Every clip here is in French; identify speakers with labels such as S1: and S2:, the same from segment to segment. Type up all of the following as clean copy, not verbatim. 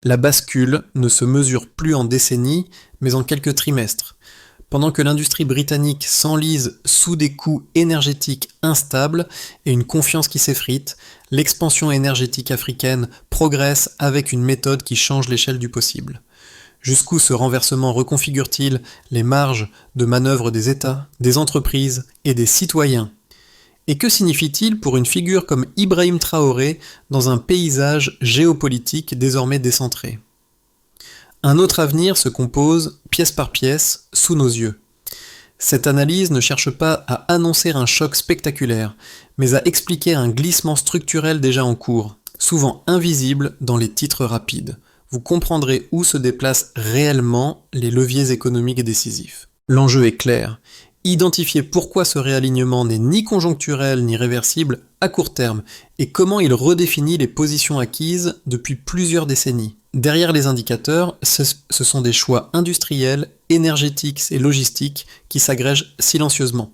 S1: La bascule ne se mesure plus en décennies, mais en quelques trimestres. Pendant que l'industrie britannique s'enlise sous des coûts énergétiques instables et une confiance qui s'effrite, l'expansion énergétique africaine progresse avec une méthode qui change l'échelle du possible. Jusqu'où ce renversement reconfigure-t-il les marges de manœuvre des États, des entreprises et des citoyens? Et que signifie-t-il pour une figure comme Ibrahim Traoré dans un paysage géopolitique désormais décentré? Un autre avenir se compose, pièce par pièce, sous nos yeux. Cette analyse ne cherche pas à annoncer un choc spectaculaire, mais à expliquer un glissement structurel déjà en cours, souvent invisible dans les titres rapides. Vous comprendrez où se déplacent réellement les leviers économiques décisifs. L'enjeu est clair. Identifier pourquoi ce réalignement n'est ni conjoncturel ni réversible à court terme et comment il redéfinit les positions acquises depuis plusieurs décennies. Derrière les indicateurs, ce sont des choix industriels, énergétiques et logistiques qui s'agrègent silencieusement.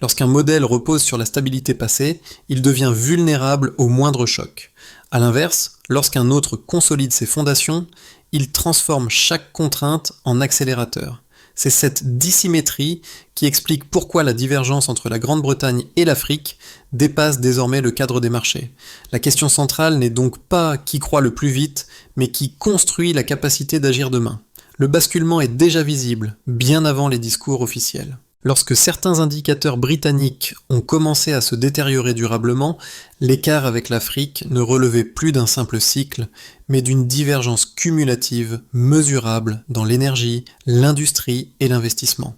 S1: Lorsqu'un modèle repose sur la stabilité passée, il devient vulnérable au moindre choc. A l'inverse, lorsqu'un autre consolide ses fondations, il transforme chaque contrainte en accélérateur. C'est cette dissymétrie qui explique pourquoi la divergence entre la Grande-Bretagne et l'Afrique dépasse désormais le cadre des marchés. La question centrale n'est donc pas qui croit le plus vite, mais qui construit la capacité d'agir demain. Le basculement est déjà visible, bien avant les discours officiels. Lorsque certains indicateurs britanniques ont commencé à se détériorer durablement, l'écart avec l'Afrique ne relevait plus d'un simple cycle, mais d'une divergence cumulative, mesurable dans l'énergie, l'industrie et l'investissement.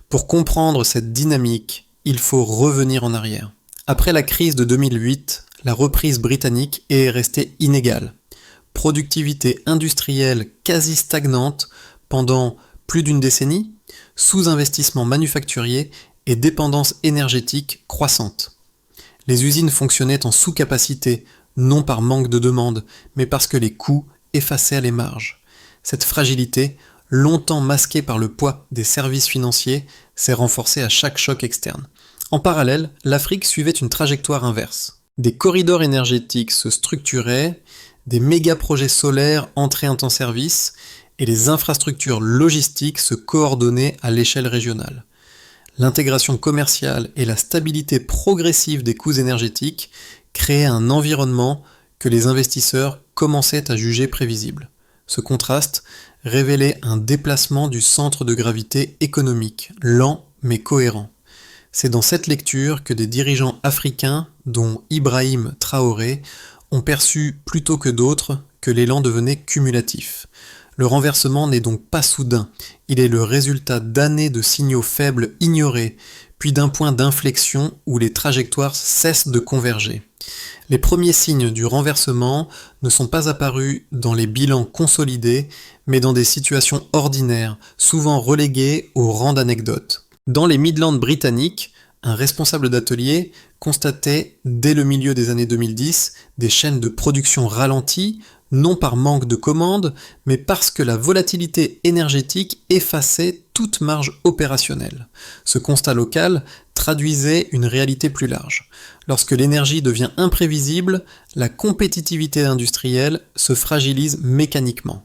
S1: Pour comprendre cette dynamique, il faut revenir en arrière. Après la crise de 2008, la reprise britannique est restée inégale. Productivité industrielle quasi stagnante pendant plus d'une décennie, sous-investissement manufacturier et dépendance énergétique croissante. Les usines fonctionnaient en sous-capacité, non par manque de demande, mais parce que les coûts effaçaient les marges. Cette fragilité, longtemps masquée par le poids des services financiers, s'est renforcée à chaque choc externe. En parallèle, l'Afrique suivait une trajectoire inverse. Des corridors énergétiques se structuraient, des méga-projets solaires entraient en service, et les infrastructures logistiques se coordonnaient à l'échelle régionale. L'intégration commerciale et la stabilité progressive des coûts énergétiques créaient un environnement que les investisseurs commençaient à juger prévisible. Ce contraste révélait un déplacement du centre de gravité économique, lent mais cohérent. C'est dans cette lecture que des dirigeants africains, dont Ibrahim Traoré, ont perçu plutôt que d'autres que l'élan devenait cumulatif. Le renversement n'est donc pas soudain, il est le résultat d'années de signaux faibles ignorés, puis d'un point d'inflexion où les trajectoires cessent de converger. Les premiers signes du renversement ne sont pas apparus dans les bilans consolidés, mais dans des situations ordinaires, souvent reléguées au rang d'anecdotes. Dans les Midlands britanniques, un responsable d'atelier constatait dès le milieu des années 2010 des chaînes de production ralenties, non par manque de commandes, mais parce que la volatilité énergétique effaçait toute marge opérationnelle. Ce constat local traduisait une réalité plus large. Lorsque l'énergie devient imprévisible, la compétitivité industrielle se fragilise mécaniquement.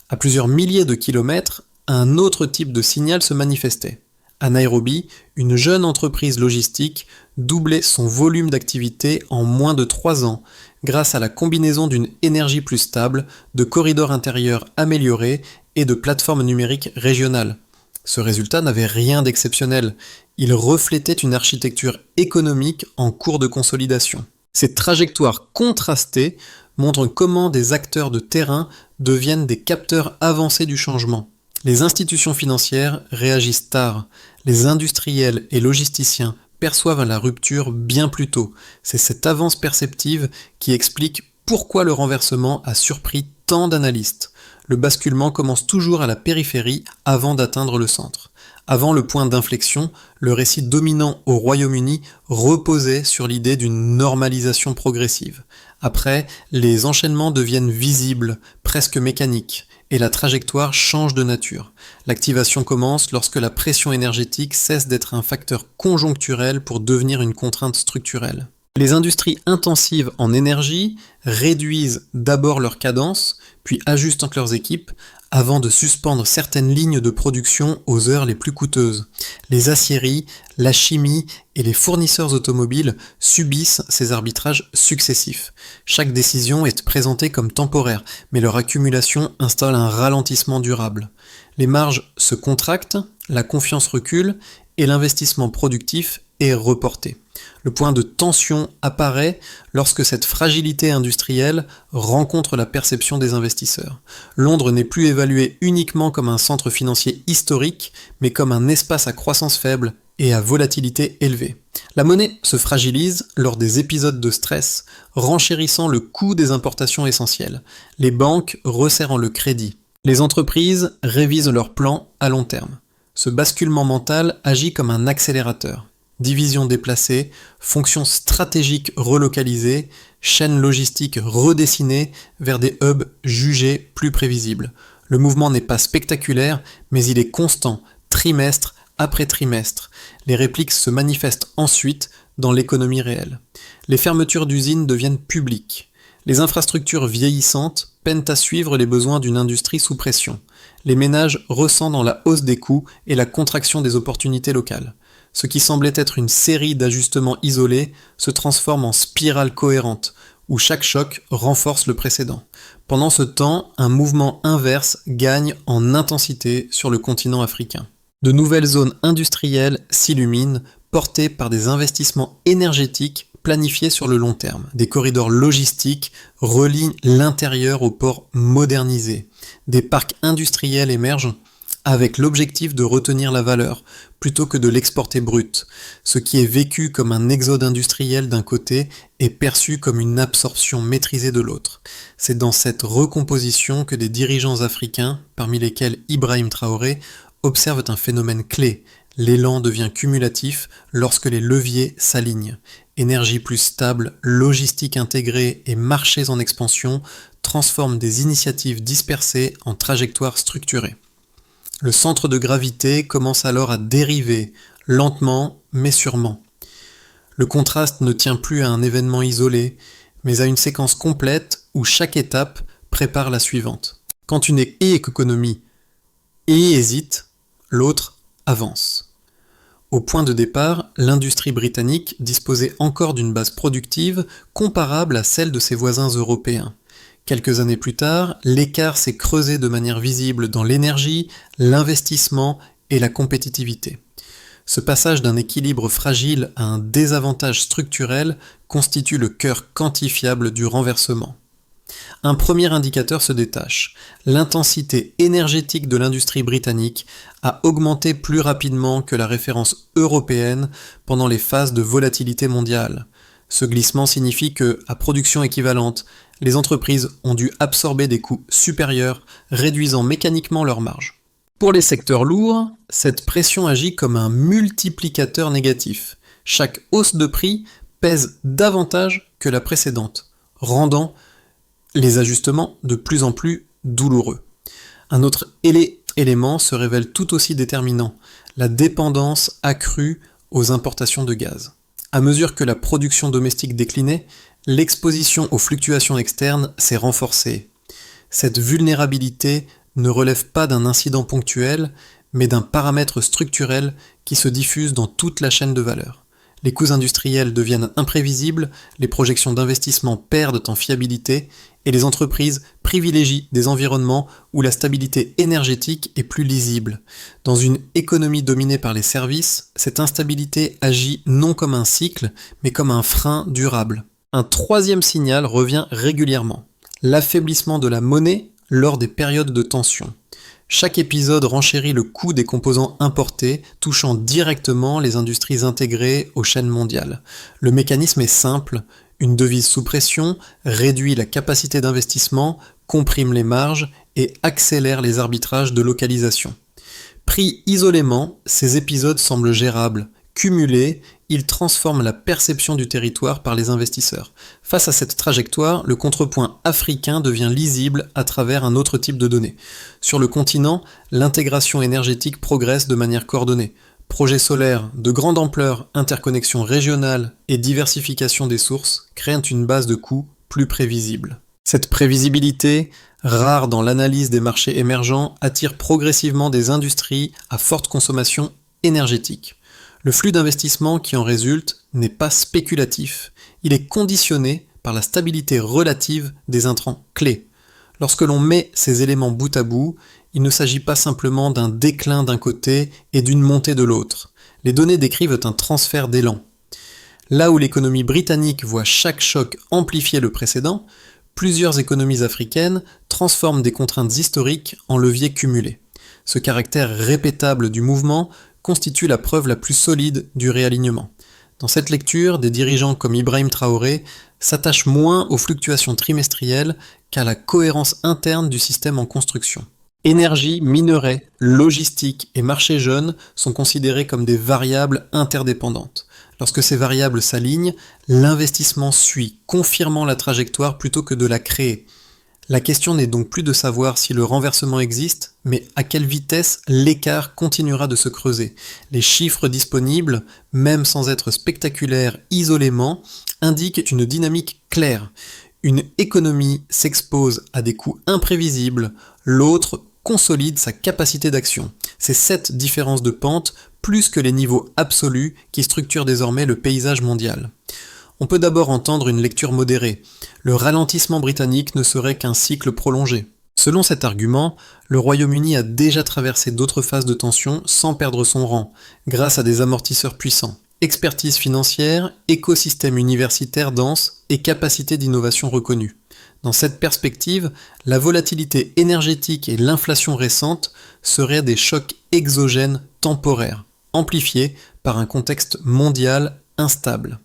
S1: À plusieurs milliers de kilomètres, un autre type de signal se manifestait. À Nairobi, une jeune entreprise logistique doublait son volume d'activité en moins de 3 ans grâce à la combinaison d'une énergie plus stable, de corridors intérieurs améliorés et de plateformes numériques régionales. Ce résultat n'avait rien d'exceptionnel, il reflétait une architecture économique en cours de consolidation. Ces trajectoires contrastées montrent comment des acteurs de terrain deviennent des capteurs avancés du changement. Les institutions financières réagissent tard, les industriels et logisticiens perçoivent la rupture bien plus tôt. C'est cette avance perceptive qui explique pourquoi le renversement a surpris tant d'analystes. Le basculement commence toujours à la périphérie avant d'atteindre le centre. Avant le point d'inflexion, le récit dominant au Royaume-Uni reposait sur l'idée d'une normalisation progressive. Après, les enchaînements deviennent visibles, presque mécaniques, et la trajectoire change de nature. L'activation commence lorsque la pression énergétique cesse d'être un facteur conjoncturel pour devenir une contrainte structurelle. Les industries intensives en énergie réduisent d'abord leur cadence, puis ajustent leurs équipes avant de suspendre certaines lignes de production aux heures les plus coûteuses. Les aciéries, la chimie et les fournisseurs automobiles subissent ces arbitrages successifs. Chaque décision est présentée comme temporaire, mais leur accumulation installe un ralentissement durable. Les marges se contractent, la confiance recule et l'investissement productif est reporté. Le point de tension apparaît lorsque cette fragilité industrielle rencontre la perception des investisseurs. Londres n'est plus évalué uniquement comme un centre financier historique, mais comme un espace à croissance faible et à volatilité élevée. La monnaie se fragilise lors des épisodes de stress, renchérissant le coût des importations essentielles. Les banques resserrant le crédit. Les entreprises révisent leurs plans à long terme. Ce basculement mental agit comme un accélérateur. Divisions déplacées, fonctions stratégiques relocalisées, chaînes logistiques redessinées vers des hubs jugés plus prévisibles. Le mouvement n'est pas spectaculaire, mais il est constant, trimestre après trimestre. Les répliques se manifestent ensuite dans l'économie réelle. Les fermetures d'usines deviennent publiques. Les infrastructures vieillissantes peinent à suivre les besoins d'une industrie sous pression. Les ménages ressentent dans la hausse des coûts et la contraction des opportunités locales. Ce qui semblait être une série d'ajustements isolés se transforme en spirale cohérente, où chaque choc renforce le précédent. Pendant ce temps, un mouvement inverse gagne en intensité sur le continent africain. De nouvelles zones industrielles s'illuminent, portées par des investissements énergétiques planifiés sur le long terme. Des corridors logistiques relient l'intérieur aux ports modernisés. Des parcs industriels émergent avec l'objectif de retenir la valeur, plutôt que de l'exporter brute. Ce qui est vécu comme un exode industriel d'un côté est perçu comme une absorption maîtrisée de l'autre. C'est dans cette recomposition que des dirigeants africains, parmi lesquels Ibrahim Traoré, observent un phénomène clé. L'élan devient cumulatif lorsque les leviers s'alignent. Énergie plus stable, logistique intégrée et marchés en expansion transforment des initiatives dispersées en trajectoires structurées. Le centre de gravité commence alors à dériver, lentement mais sûrement. Le contraste ne tient plus à un événement isolé, mais à une séquence complète où chaque étape prépare la suivante. Quand une économie hésite, l'autre avance. Au point de départ, l'industrie britannique disposait encore d'une base productive comparable à celle de ses voisins européens. Quelques années plus tard, l'écart s'est creusé de manière visible dans l'énergie, l'investissement et la compétitivité. Ce passage d'un équilibre fragile à un désavantage structurel constitue le cœur quantifiable du renversement. Un premier indicateur se détache. L'intensité énergétique de l'industrie britannique a augmenté plus rapidement que la référence européenne pendant les phases de volatilité mondiale. Ce glissement signifie que, à production équivalente, les entreprises ont dû absorber des coûts supérieurs, réduisant mécaniquement leurs marges. Pour les secteurs lourds, cette pression agit comme un multiplicateur négatif. Chaque hausse de prix pèse davantage que la précédente, rendant les ajustements de plus en plus douloureux. Un autre élément se révèle tout aussi déterminant, la dépendance accrue aux importations de gaz. À mesure que la production domestique déclinait, l'exposition aux fluctuations externes s'est renforcée. Cette vulnérabilité ne relève pas d'un incident ponctuel, mais d'un paramètre structurel qui se diffuse dans toute la chaîne de valeur. Les coûts industriels deviennent imprévisibles, les projections d'investissement perdent en fiabilité et les entreprises privilégient des environnements où la stabilité énergétique est plus lisible. Dans une économie dominée par les services, cette instabilité agit non comme un cycle, mais comme un frein durable. Un troisième signal revient régulièrement, l'affaiblissement de la monnaie lors des périodes de tension. Chaque épisode renchérit le coût des composants importés, touchant directement les industries intégrées aux chaînes mondiales. Le mécanisme est simple, une devise sous pression réduit la capacité d'investissement, comprime les marges et accélère les arbitrages de localisation. Pris isolément, ces épisodes semblent gérables. Cumulés, ils transforment la perception du territoire par les investisseurs. Face à cette trajectoire, le contrepoint africain devient lisible à travers un autre type de données. Sur le continent, l'intégration énergétique progresse de manière coordonnée. Projets solaires de grande ampleur, interconnexion régionale et diversification des sources créent une base de coûts plus prévisible. Cette prévisibilité, rare dans l'analyse des marchés émergents, attire progressivement des industries à forte consommation énergétique. Le flux d'investissement qui en résulte n'est pas spéculatif, il est conditionné par la stabilité relative des intrants clés. Lorsque l'on met ces éléments bout à bout, il ne s'agit pas simplement d'un déclin d'un côté et d'une montée de l'autre. Les données décrivent un transfert d'élan. Là où l'économie britannique voit chaque choc amplifier le précédent, plusieurs économies africaines transforment des contraintes historiques en leviers cumulés. Ce caractère répétable du mouvement constitue la preuve la plus solide du réalignement. Dans cette lecture, des dirigeants comme Ibrahim Traoré s'attachent moins aux fluctuations trimestrielles qu'à la cohérence interne du système en construction. Énergie, minerais, logistique et marché jaune sont considérés comme des variables interdépendantes. Lorsque ces variables s'alignent, l'investissement suit, confirmant la trajectoire plutôt que de la créer. La question n'est donc plus de savoir si le renversement existe, mais à quelle vitesse l'écart continuera de se creuser. Les chiffres disponibles, même sans être spectaculaires isolément, indiquent une dynamique claire. Une économie s'expose à des coûts imprévisibles, l'autre consolide sa capacité d'action. C'est cette différence de pente, plus que les niveaux absolus, qui structurent désormais le paysage mondial. On peut d'abord entendre une lecture modérée. Le ralentissement britannique ne serait qu'un cycle prolongé. Selon cet argument, le Royaume-Uni a déjà traversé d'autres phases de tension sans perdre son rang, grâce à des amortisseurs puissants. Expertise financière, écosystème universitaire dense et capacité d'innovation reconnue. Dans cette perspective, la volatilité énergétique et l'inflation récente seraient des chocs exogènes temporaires, amplifiés par un contexte mondial instable.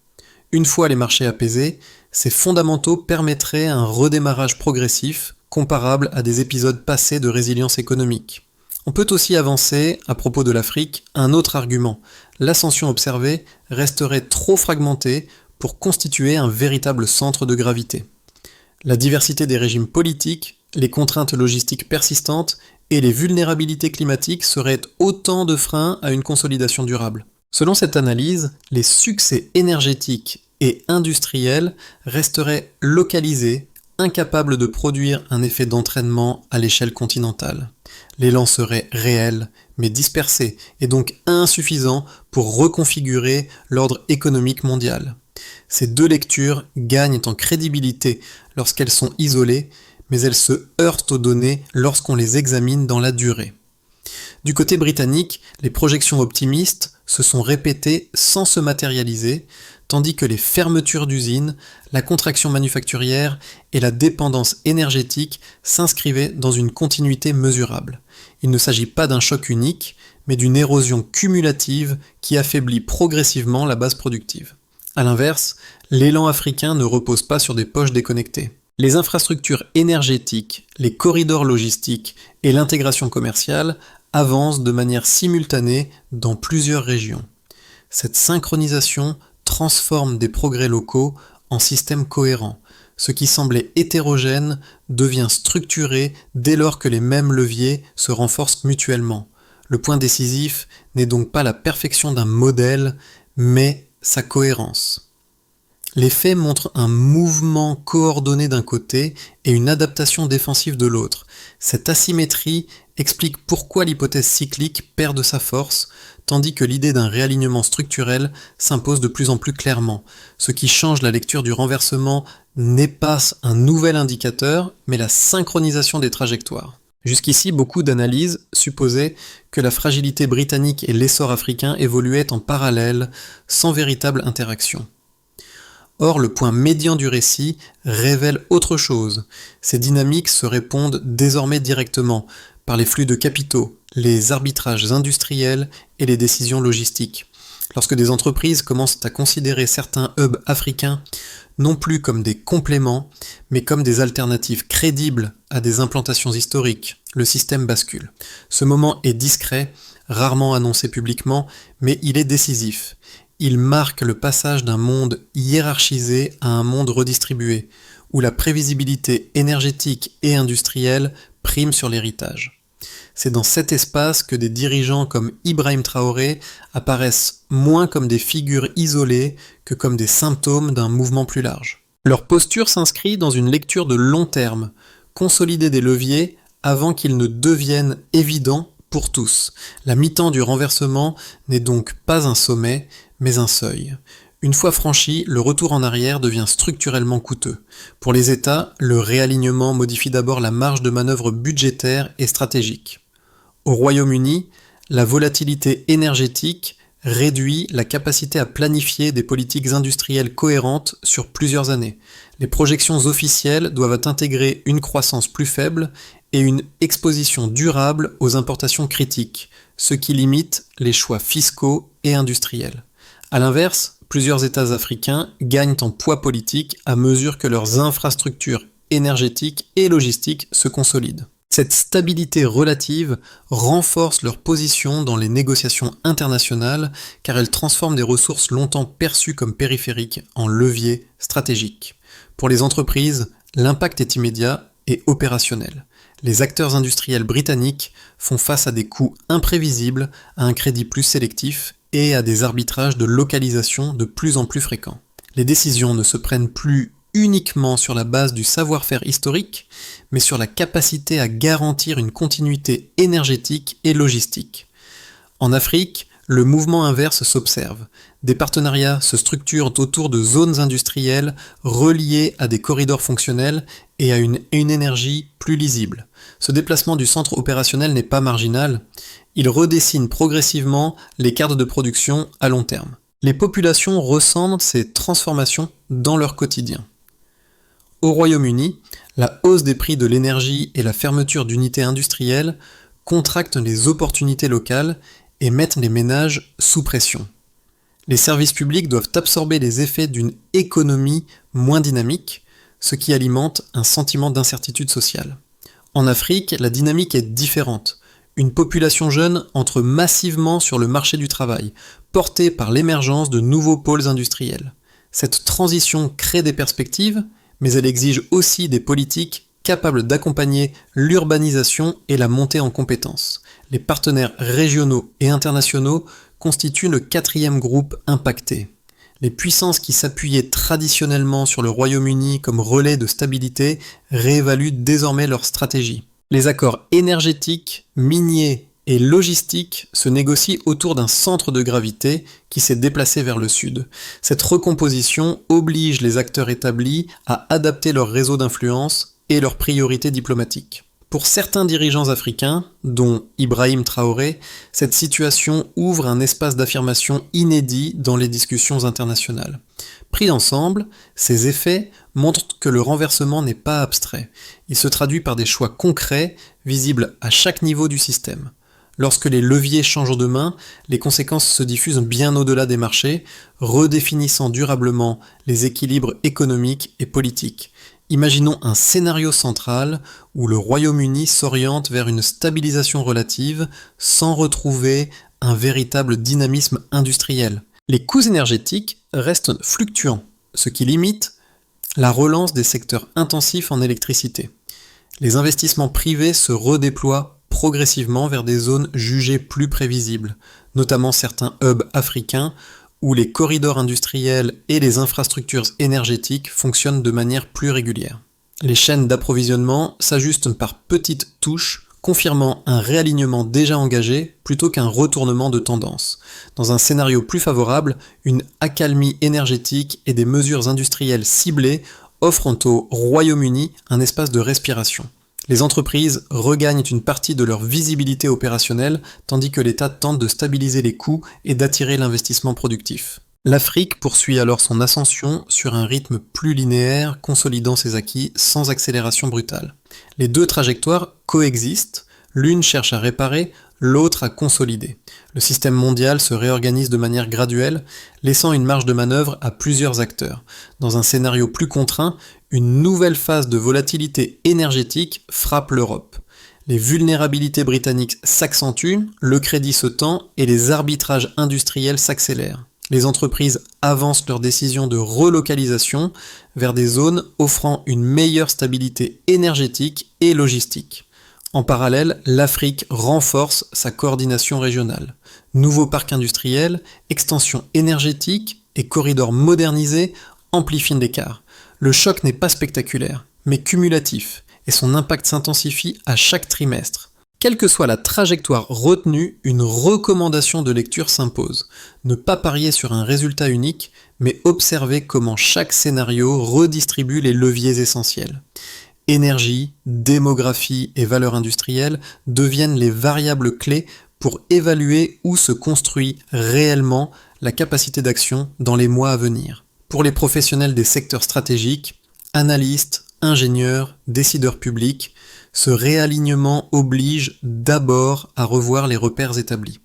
S1: Une fois les marchés apaisés, ces fondamentaux permettraient un redémarrage progressif, comparable à des épisodes passés de résilience économique. On peut aussi avancer, à propos de l'Afrique, un autre argument. L'ascension observée resterait trop fragmentée pour constituer un véritable centre de gravité. La diversité des régimes politiques, les contraintes logistiques persistantes et les vulnérabilités climatiques seraient autant de freins à une consolidation durable. Selon cette analyse, les succès énergétiques et industriels resteraient localisés, incapables de produire un effet d'entraînement à l'échelle continentale. L'élan serait réel, mais dispersé, et donc insuffisant pour reconfigurer l'ordre économique mondial. Ces deux lectures gagnent en crédibilité lorsqu'elles sont isolées, mais elles se heurtent aux données lorsqu'on les examine dans la durée. Du côté britannique, les projections optimistes se sont répétées sans se matérialiser, tandis que les fermetures d'usines, la contraction manufacturière et la dépendance énergétique s'inscrivaient dans une continuité mesurable. Il ne s'agit pas d'un choc unique, mais d'une érosion cumulative qui affaiblit progressivement la base productive. A l'inverse, l'élan africain ne repose pas sur des poches déconnectées. Les infrastructures énergétiques, les corridors logistiques et l'intégration commerciale avancent de manière simultanée dans plusieurs régions. Cette synchronisation transforme des progrès locaux en systèmes cohérents. Ce qui semblait hétérogène devient structuré dès lors que les mêmes leviers se renforcent mutuellement. Le point décisif n'est donc pas la perfection d'un modèle, mais sa cohérence. Les faits montrent un mouvement coordonné d'un côté et une adaptation défensive de l'autre. Cette asymétrie explique pourquoi l'hypothèse cyclique perd de sa force, tandis que l'idée d'un réalignement structurel s'impose de plus en plus clairement. Ce qui change la lecture du renversement n'est pas un nouvel indicateur, mais la synchronisation des trajectoires. Jusqu'ici, beaucoup d'analyses supposaient que la fragilité britannique et l'essor africain évoluaient en parallèle, sans véritable interaction. Or, le point médian du récit révèle autre chose. Ces dynamiques se répondent désormais directement par les flux de capitaux, les arbitrages industriels et les décisions logistiques. Lorsque des entreprises commencent à considérer certains hubs africains non plus comme des compléments, mais comme des alternatives crédibles à des implantations historiques, le système bascule. Ce moment est discret, rarement annoncé publiquement, mais il est décisif. Il marque le passage d'un monde hiérarchisé à un monde redistribué, où la prévisibilité énergétique et industrielle prime sur l'héritage. C'est dans cet espace que des dirigeants comme Ibrahim Traoré apparaissent moins comme des figures isolées que comme des symptômes d'un mouvement plus large. Leur posture s'inscrit dans une lecture de long terme, consolider des leviers avant qu'ils ne deviennent évidents pour tous. La mi-temps du renversement n'est donc pas un sommet, mais un seuil. Une fois franchi, le retour en arrière devient structurellement coûteux. Pour les États, le réalignement modifie d'abord la marge de manœuvre budgétaire et stratégique. Au Royaume-Uni, la volatilité énergétique réduit la capacité à planifier des politiques industrielles cohérentes sur plusieurs années. Les projections officielles doivent intégrer une croissance plus faible et une exposition durable aux importations critiques, ce qui limite les choix fiscaux et industriels. A l'inverse, plusieurs États africains gagnent en poids politique à mesure que leurs infrastructures énergétiques et logistiques se consolident. Cette stabilité relative renforce leur position dans les négociations internationales car elle transforme des ressources longtemps perçues comme périphériques en leviers stratégiques. Pour les entreprises, l'impact est immédiat et opérationnel. Les acteurs industriels britanniques font face à des coûts imprévisibles, à un crédit plus sélectif et à des arbitrages de localisation de plus en plus fréquents. Les décisions ne se prennent plus uniquement sur la base du savoir-faire historique, mais sur la capacité à garantir une continuité énergétique et logistique. En Afrique, le mouvement inverse s'observe. Des partenariats se structurent autour de zones industrielles reliées à des corridors fonctionnels et à une énergie plus lisible. Ce déplacement du centre opérationnel n'est pas marginal, il redessine progressivement les cartes de production à long terme. Les populations ressentent ces transformations dans leur quotidien. Au Royaume-Uni, la hausse des prix de l'énergie et la fermeture d'unités industrielles contractent les opportunités locales et mettent les ménages sous pression. Les services publics doivent absorber les effets d'une économie moins dynamique, ce qui alimente un sentiment d'incertitude sociale. En Afrique, la dynamique est différente. Une population jeune entre massivement sur le marché du travail, portée par l'émergence de nouveaux pôles industriels. Cette transition crée des perspectives, mais elle exige aussi des politiques capables d'accompagner l'urbanisation et la montée en compétences. Les partenaires régionaux et internationaux constituent le quatrième groupe impacté. Les puissances qui s'appuyaient traditionnellement sur le Royaume-Uni comme relais de stabilité réévaluent désormais leur stratégie. Les accords énergétiques, miniers et logistiques se négocient autour d'un centre de gravité qui s'est déplacé vers le sud. Cette recomposition oblige les acteurs établis à adapter leur réseau d'influence et leurs priorités diplomatiques. Pour certains dirigeants africains, dont Ibrahim Traoré, cette situation ouvre un espace d'affirmation inédit dans les discussions internationales. Pris ensemble, ces effets montrent que le renversement n'est pas abstrait. Il se traduit par des choix concrets, visibles à chaque niveau du système. Lorsque les leviers changent de main, les conséquences se diffusent bien au-delà des marchés, redéfinissant durablement les équilibres économiques et politiques. Imaginons un scénario central où le Royaume-Uni s'oriente vers une stabilisation relative sans retrouver un véritable dynamisme industriel. Les coûts énergétiques restent fluctuants, ce qui limite la relance des secteurs intensifs en électricité. Les investissements privés se redéploient progressivement vers des zones jugées plus prévisibles, notamment certains hubs africains où les corridors industriels et les infrastructures énergétiques fonctionnent de manière plus régulière. Les chaînes d'approvisionnement s'ajustent par petites touches, confirmant un réalignement déjà engagé plutôt qu'un retournement de tendance. Dans un scénario plus favorable, une accalmie énergétique et des mesures industrielles ciblées offrent au Royaume-Uni un espace de respiration. Les entreprises regagnent une partie de leur visibilité opérationnelle, tandis que l'État tente de stabiliser les coûts et d'attirer l'investissement productif. L'Afrique poursuit alors son ascension sur un rythme plus linéaire, consolidant ses acquis sans accélération brutale. Les deux trajectoires coexistent, l'une cherche à réparer, l'autre à consolider. Le système mondial se réorganise de manière graduelle, laissant une marge de manœuvre à plusieurs acteurs. Dans un scénario plus contraint, une nouvelle phase de volatilité énergétique frappe l'Europe. Les vulnérabilités britanniques s'accentuent, le crédit se tend et les arbitrages industriels s'accélèrent. Les entreprises avancent leurs décisions de relocalisation vers des zones offrant une meilleure stabilité énergétique et logistique. En parallèle, l'Afrique renforce sa coordination régionale. Nouveaux parcs industriels, extension énergétique et corridors modernisés amplifient l'écart. Le choc n'est pas spectaculaire, mais cumulatif, et son impact s'intensifie à chaque trimestre. Quelle que soit la trajectoire retenue, une recommandation de lecture s'impose. Ne pas parier sur un résultat unique, mais observer comment chaque scénario redistribue les leviers essentiels. Énergie, démographie et valeurs industrielles deviennent les variables clés pour évaluer où se construit réellement la capacité d'action dans les mois à venir. Pour les professionnels des secteurs stratégiques, analystes, ingénieurs, décideurs publics, ce réalignement oblige d'abord à revoir les repères établis.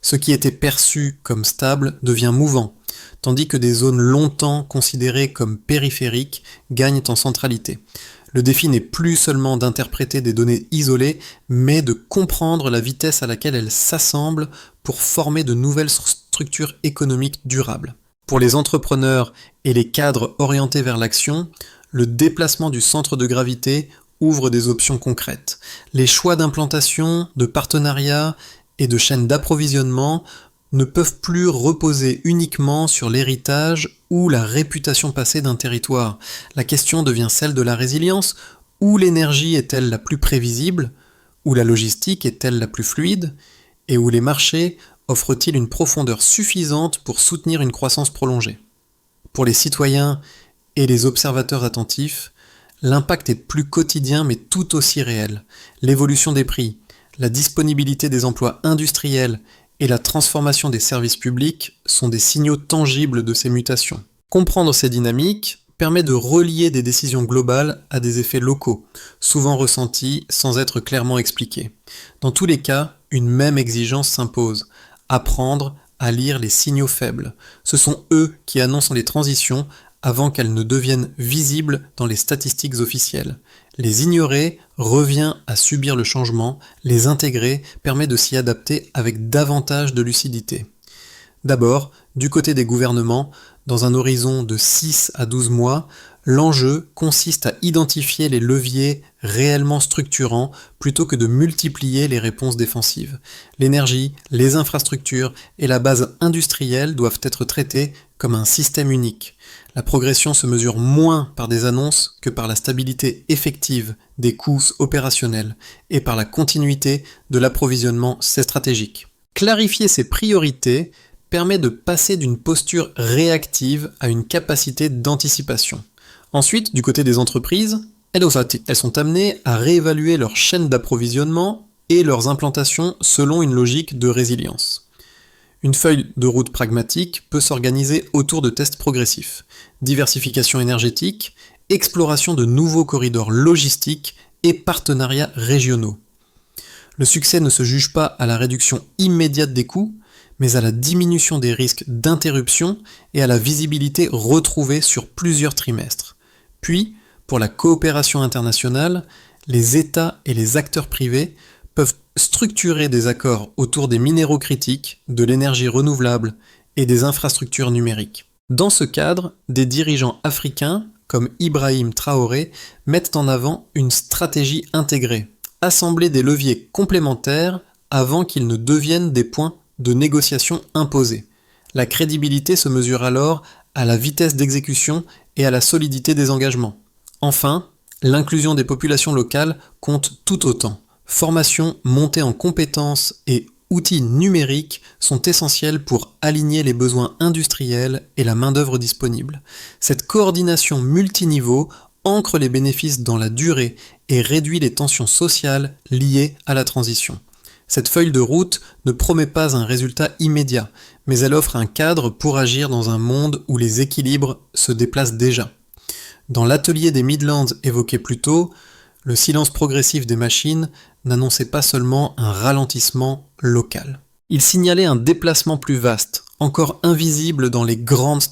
S1: Ce qui était perçu comme stable devient mouvant, tandis que des zones longtemps considérées comme périphériques gagnent en centralité. Le défi n'est plus seulement d'interpréter des données isolées, mais de comprendre la vitesse à laquelle elles s'assemblent pour former de nouvelles structures économiques durables. Pour les entrepreneurs et les cadres orientés vers l'action, le déplacement du centre de gravité ouvre des options concrètes. Les choix d'implantation, de partenariat et de chaînes d'approvisionnement ne peuvent plus reposer uniquement sur l'héritage ou la réputation passée d'un territoire. La question devient celle de la résilience. Où l'énergie est-elle la plus prévisible? Où la logistique est-elle la plus fluide? Et où les marchés offrent-ils une profondeur suffisante pour soutenir une croissance prolongée? Pour les citoyens et les observateurs attentifs, l'impact est plus quotidien mais tout aussi réel. L'évolution des prix, la disponibilité des emplois industriels et la transformation des services publics sont des signaux tangibles de ces mutations. Comprendre ces dynamiques permet de relier des décisions globales à des effets locaux, souvent ressentis sans être clairement expliqués. Dans tous les cas, une même exigence s'impose: apprendre à lire les signaux faibles. Ce sont eux qui annoncent les transitions avant qu'elles ne deviennent visibles dans les statistiques officielles. Les ignorer revient à subir le changement, les intégrer permet de s'y adapter avec davantage de lucidité. D'abord, du côté des gouvernements, dans un horizon de 6 à 12 mois, l'enjeu consiste à identifier les leviers réellement structurants plutôt que de multiplier les réponses défensives. L'énergie, les infrastructures et la base industrielle doivent être traités comme un système unique. La progression se mesure moins par des annonces que par la stabilité effective des coûts opérationnels et par la continuité de l'approvisionnement stratégique. Clarifier ces priorités permet de passer d'une posture réactive à une capacité d'anticipation. Ensuite, du côté des entreprises, elles sont amenées à réévaluer leur chaîne d'approvisionnement et leurs implantations selon une logique de résilience. Une feuille de route pragmatique peut s'organiser autour de tests progressifs, diversification énergétique, exploration de nouveaux corridors logistiques et partenariats régionaux. Le succès ne se juge pas à la réduction immédiate des coûts, mais à la diminution des risques d'interruption et à la visibilité retrouvée sur plusieurs trimestres. Puis, pour la coopération internationale, les États et les acteurs privés peuvent structurer des accords autour des minéraux critiques, de l'énergie renouvelable et des infrastructures numériques. Dans ce cadre, des dirigeants africains, comme Ibrahim Traoré, mettent en avant une stratégie intégrée, assembler des leviers complémentaires avant qu'ils ne deviennent des points de négociation imposés. La crédibilité se mesure alors à la vitesse d'exécution et à la solidité des engagements. Enfin, l'inclusion des populations locales compte tout autant. Formation, montée en compétences et outils numériques sont essentiels pour aligner les besoins industriels et la main-d'œuvre disponible. Cette coordination multiniveau ancre les bénéfices dans la durée et réduit les tensions sociales liées à la transition. Cette feuille de route ne promet pas un résultat immédiat, mais elle offre un cadre pour agir dans un monde où les équilibres se déplacent déjà. Dans l'atelier des Midlands évoqué plus tôt, le silence progressif des machines n'annonçait pas seulement un ralentissement local. Il signalait un déplacement plus vaste, encore invisible dans les grandes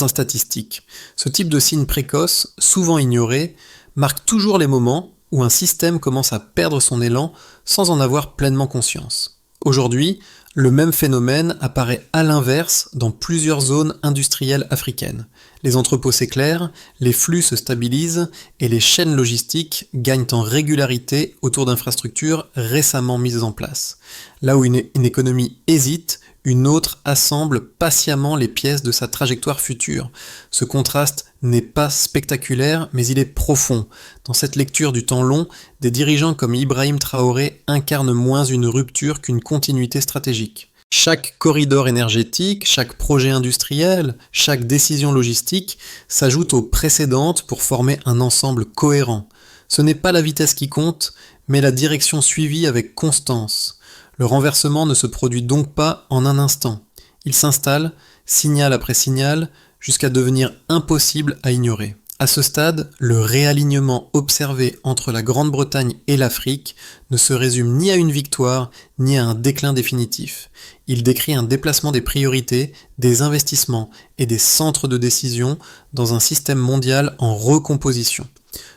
S1: statistiques. Ce type de signe précoce, souvent ignoré, marque toujours les moments où un système commence à perdre son élan sans en avoir pleinement conscience. Aujourd'hui, Le même phénomène apparaît à l'inverse dans plusieurs zones industrielles africaines. Les entrepôts s'éclairent, les flux se stabilisent et les chaînes logistiques gagnent en régularité autour d'infrastructures récemment mises en place. Là où une économie hésite, une autre assemble patiemment les pièces de sa trajectoire future. Ce contraste n'est pas spectaculaire, mais il est profond. Dans cette lecture du temps long, des dirigeants comme Ibrahim Traoré incarnent moins une rupture qu'une continuité stratégique. Chaque corridor énergétique, chaque projet industriel, chaque décision logistique s'ajoute aux précédentes pour former un ensemble cohérent. Ce n'est pas la vitesse qui compte, mais la direction suivie avec constance. Le renversement ne se produit donc pas en un instant. Il s'installe, signal après signal, jusqu'à devenir impossible à ignorer. À ce stade, le réalignement observé entre la Grande-Bretagne et l'Afrique ne se résume ni à une victoire, ni à un déclin définitif. Il décrit un déplacement des priorités, des investissements et des centres de décision dans un système mondial en recomposition.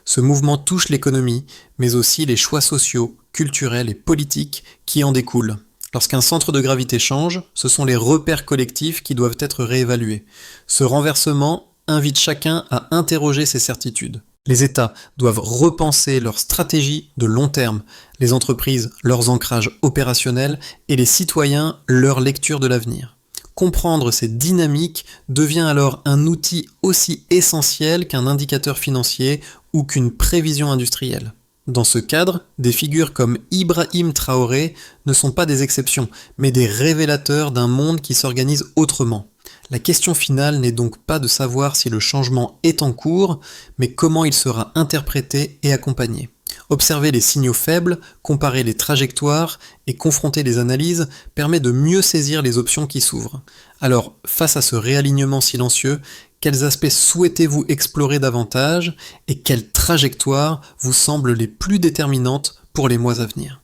S1: Ce mouvement touche l'économie, mais aussi les choix sociaux, culturels et politiques qui en découlent. Lorsqu'un centre de gravité change, ce sont les repères collectifs qui doivent être réévalués. Ce renversement invite chacun à interroger ses certitudes. Les États doivent repenser leur stratégie de long terme, les entreprises leurs ancrages opérationnels et les citoyens leur lecture de l'avenir. Comprendre ces dynamiques devient alors un outil aussi essentiel qu'un indicateur financier ou qu'une prévision industrielle. Dans ce cadre, des figures comme Ibrahim Traoré ne sont pas des exceptions, mais des révélateurs d'un monde qui s'organise autrement. La question finale n'est donc pas de savoir si le changement est en cours, mais comment il sera interprété et accompagné. Observer les signaux faibles, comparer les trajectoires et confronter les analyses permet de mieux saisir les options qui s'ouvrent. Alors, face à ce réalignement silencieux, quels aspects souhaitez-vous explorer davantage et quelles trajectoires vous semblent les plus déterminantes pour les mois à venir ?